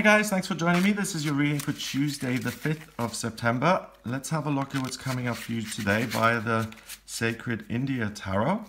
guys, thanks for joining me. This is your reading for Tuesday, the 5th of September. Let's have a look at what's coming up for you today via the Sacred India Tarot.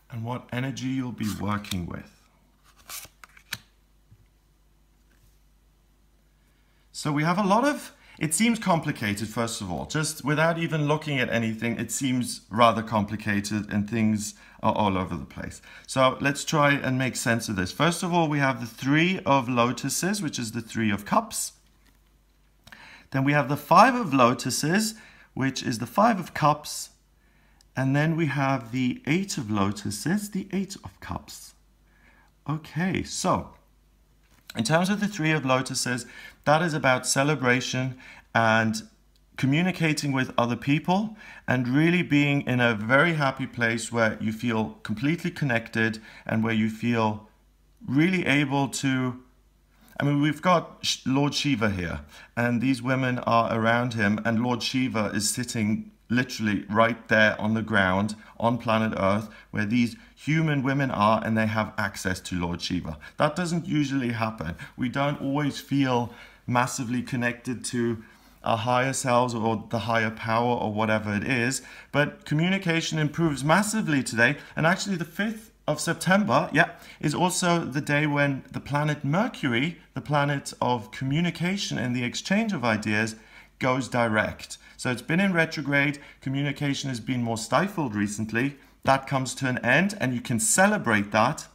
And what energy you'll be working with. So we have a lot of, it seems complicated first of all, just without even looking at anything, it seems rather complicated and things are all over the place. So let's try and make sense of this. First of all, we have the Three of Lotuses, which is the Three of Cups. Then we have the Five of Lotuses, which is the Five of Cups. And then we have the Eight of Lotuses, the Eight of Cups. Okay, so in terms of the Three of Lotuses, that is about celebration and communicating with other people and really being in a very happy place where you feel completely connected and where you feel really able to, I mean, we've got Lord Shiva here and these women are around him and Lord Shiva is sitting literally right there on the ground on planet Earth where these human women are and they have access to Lord Shiva. That doesn't usually happen. We don't always feel massively connected to our higher selves or the higher power or whatever it is, but communication improves massively today. And actually the 5th of September, is also the day when the planet Mercury, the planet of communication and the exchange of ideas, goes direct. So it's been in retrograde, communication has been more stifled recently. That comes to an end and you can celebrate that.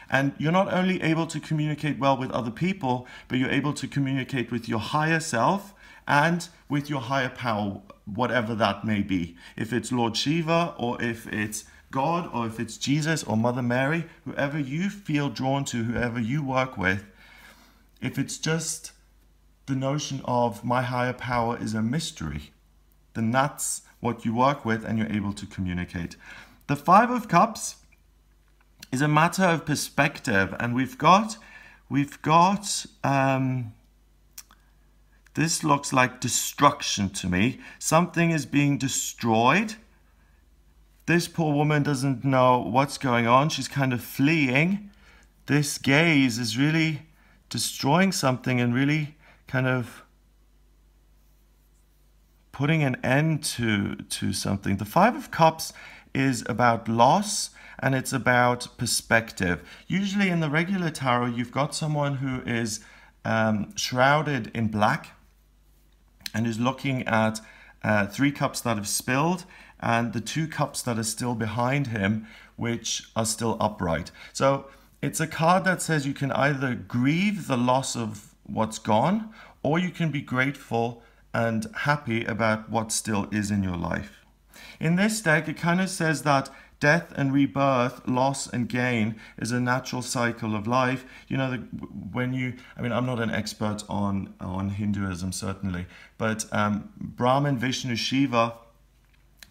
And you're not only able to communicate well with other people, but you're able to communicate with your higher self and with your higher power, whatever that may be. If it's Lord Shiva, or if it's God, or if it's Jesus or Mother Mary, whoever you feel drawn to, whoever you work with, if it's just the notion of my higher power is a mystery, then that's what you work with and you're able to communicate. The Five of Cups is a matter of perspective, and we've got this looks like destruction to me. Something is being destroyed. This poor woman doesn't know what's going on. She's kind of fleeing. This gaze is really destroying something and really kind of putting an end to something. The Five of Cups is about loss and it's about perspective. Usually in the regular tarot, you've got someone who is shrouded in black and is looking at 3 cups that have spilled and the 2 cups that are still behind him, which are still upright. So it's a card that says you can either grieve the loss of what's gone, or you can be grateful and happy about what still is in your life. In this deck, it kind of says that death and rebirth, loss and gain is a natural cycle of life. You know, when you, I mean, I'm not an expert on Hinduism, certainly, but Brahman, Vishnu, Shiva,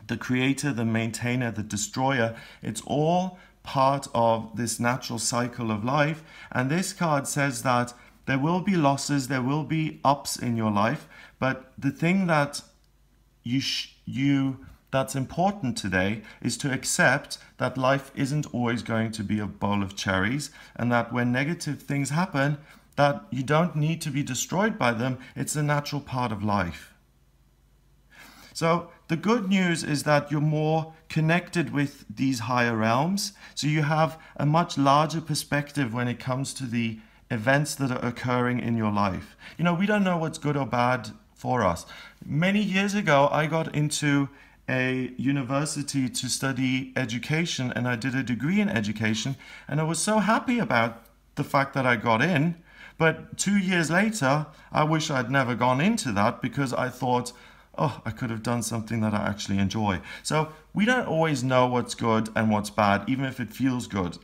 the creator, the maintainer, the destroyer, it's all part of this natural cycle of life. And this card says that there will be losses, there will be ups in your life, but the thing that that's important today is to accept that life isn't always going to be a bowl of cherries, and that when negative things happen, that you don't need to be destroyed by them. It's a natural part of life. So the good news is that you're more connected with these higher realms. So you have a much larger perspective when it comes to the events that are occurring in your life. You know, we don't know what's good or bad for us. Many years ago, I got into a university to study education and I did a degree in education and I was so happy about the fact that I got in, but 2 years later I wish I'd never gone into that because I thought, oh, I could have done something that I actually enjoy. So we don't always know what's good and what's bad, even if it feels good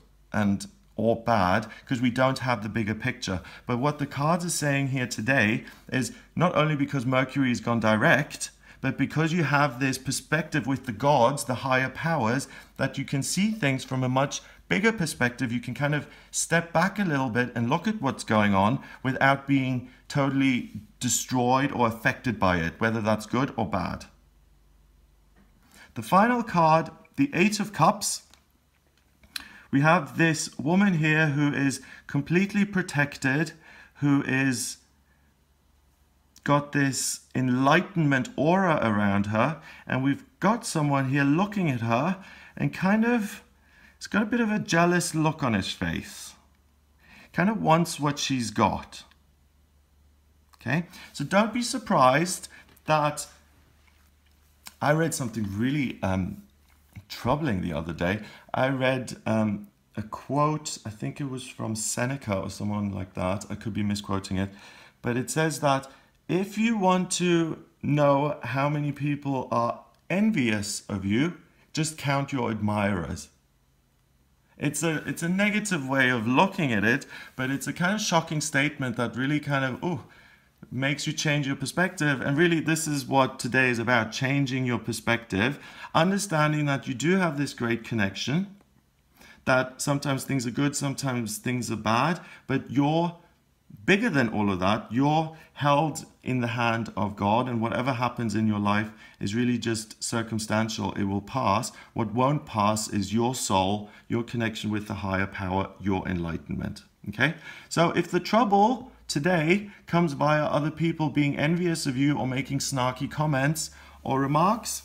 or bad, because we don't have the bigger picture. But what the cards are saying here today is not only because Mercury has gone direct, but because you have this perspective with the gods, the higher powers, that you can see things from a much bigger perspective. You can kind of step back a little bit and look at what's going on without being totally destroyed or affected by it, whether that's good or bad. The final card, the Eight of Cups, We have this woman here who is completely protected, who is got this enlightenment aura around her, and we've got someone here looking at her and kind of, it's got a bit of a jealous look on his face. Kind of wants what she's got. Okay, so don't be surprised that I read something really troubling the other day. I read a quote, I think it was from Seneca or someone like that. I could be misquoting it, but it says that if you want to know how many people are envious of you, just count your admirers. It's a negative way of looking at it, but it's a kind of shocking statement that really kind of makes you change your perspective. And really, this is what today is about: changing your perspective, understanding that you do have this great connection, that sometimes things are good, sometimes things are bad, but you're bigger than all of that. You're held in the hand of God, and whatever happens in your life is really just circumstantial. It will pass. What won't pass is your soul, your connection with the higher power, your enlightenment. Okay? So if the trouble today comes via other people being envious of you or making snarky comments or remarks,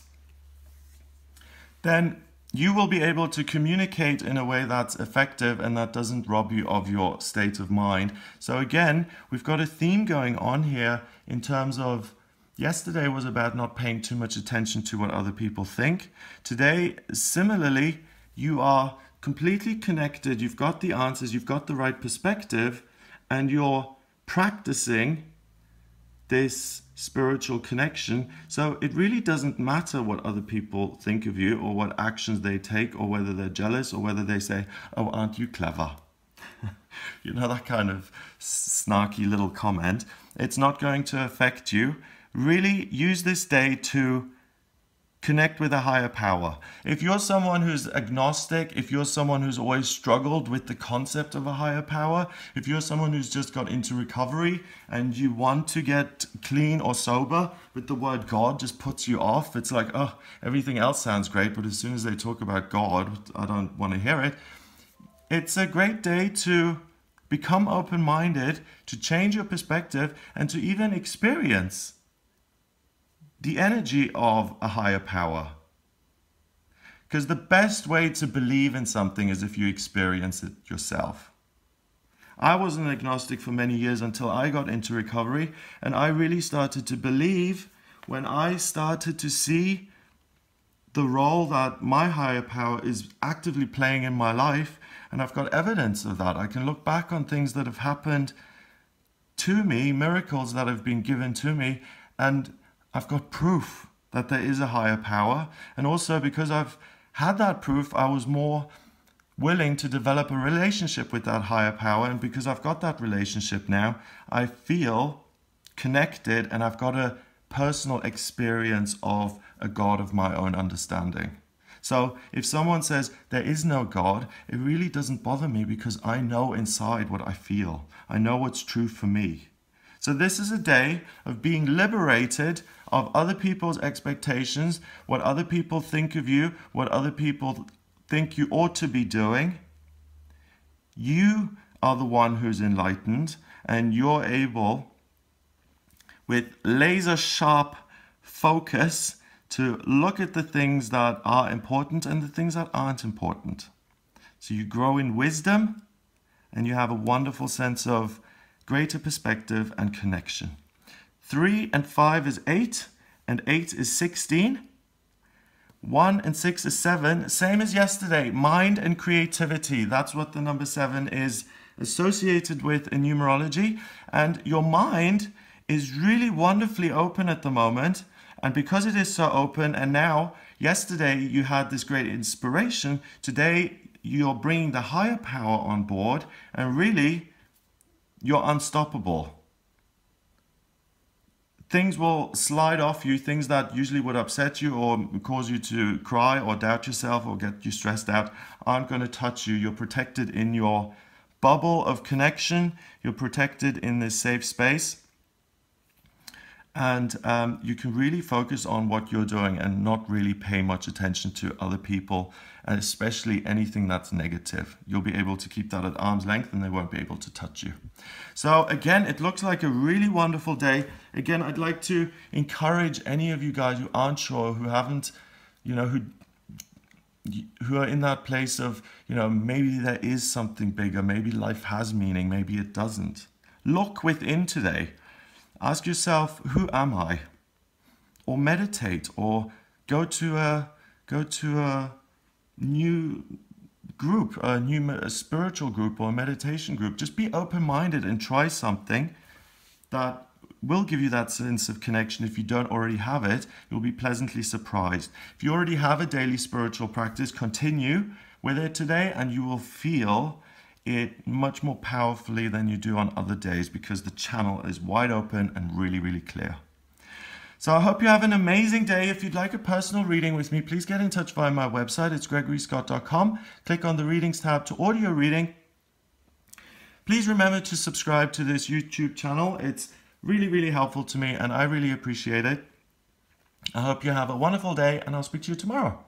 then you will be able to communicate in a way that's effective and that doesn't rob you of your state of mind. So again, we've got a theme going on here in terms of, yesterday was about not paying too much attention to what other people think. Today, similarly, you are completely connected. You've got the answers, you've got the right perspective, and you're practicing this spiritual connection. So it really doesn't matter what other people think of you or what actions they take or whether they're jealous or whether they say, oh, aren't you clever? You know, that kind of snarky little comment. It's not going to affect you. Really use this day to connect with a higher power. If you're someone who's agnostic, if you're someone who's always struggled with the concept of a higher power, if you're someone who's just got into recovery and you want to get clean or sober, but the word God just puts you off, it's like, oh, everything else sounds great, but as soon as they talk about God, I don't want to hear it. It's a great day to become open-minded, to change your perspective, and to even experience the energy of a higher power. Because the best way to believe in something is if you experience it yourself. I was an agnostic for many years until I got into recovery, and I really started to believe when I started to see the role that my higher power is actively playing in my life, and I've got evidence of that. I can look back on things that have happened to me, miracles that have been given to me, and I've got proof that there is a higher power. And also because I've had that proof, I was more willing to develop a relationship with that higher power. And because I've got that relationship now, I feel connected and I've got a personal experience of a God of my own understanding. So if someone says there is no God, it really doesn't bother me because I know inside what I feel. I know what's true for me. So this is a day of being liberated of other people's expectations, what other people think of you, what other people think you ought to be doing. You are the one who's enlightened, and you're able, with laser sharp focus, to look at the things that are important and the things that aren't important. So you grow in wisdom, and you have a wonderful sense of greater perspective and connection. 3 and 5 is 8, and 8 is 16. 1 and 6 is 7, same as yesterday, mind and creativity. That's what the number 7 is associated with in numerology. And your mind is really wonderfully open at the moment. And because it is so open, and now, yesterday you had this great inspiration, today you're bringing the higher power on board, and really, you're unstoppable. Things will slide off you, things that usually would upset you or cause you to cry or doubt yourself or get you stressed out aren't going to touch you. You're protected in your bubble of connection. You're protected in this safe space. And you can really focus on what you're doing and not really pay much attention to other people, and especially anything that's negative. You'll be able to keep that at arm's length and they won't be able to touch you. So again, it looks like a really wonderful day. Again, I'd like to encourage any of you guys who aren't sure, who haven't, who are in that place of, maybe there is something bigger, maybe life has meaning, maybe it doesn't. Look within today. Ask yourself, who am I? Or meditate, or go to a new group, a spiritual group or a meditation group. Just be open-minded and try something that will give you that sense of connection. If you don't already have it, you'll be pleasantly surprised. If you already have a daily spiritual practice, continue with it today and you will feel it much more powerfully than you do on other days, because the channel is wide open and really, really clear. So I hope you have an amazing day. If you'd like a personal reading with me, please get in touch via my website. It's gregoryscott.com. Click on the readings tab to order your reading. Please remember to subscribe to this YouTube channel. It's really, really helpful to me and I really appreciate it. I hope you have a wonderful day and I'll speak to you tomorrow.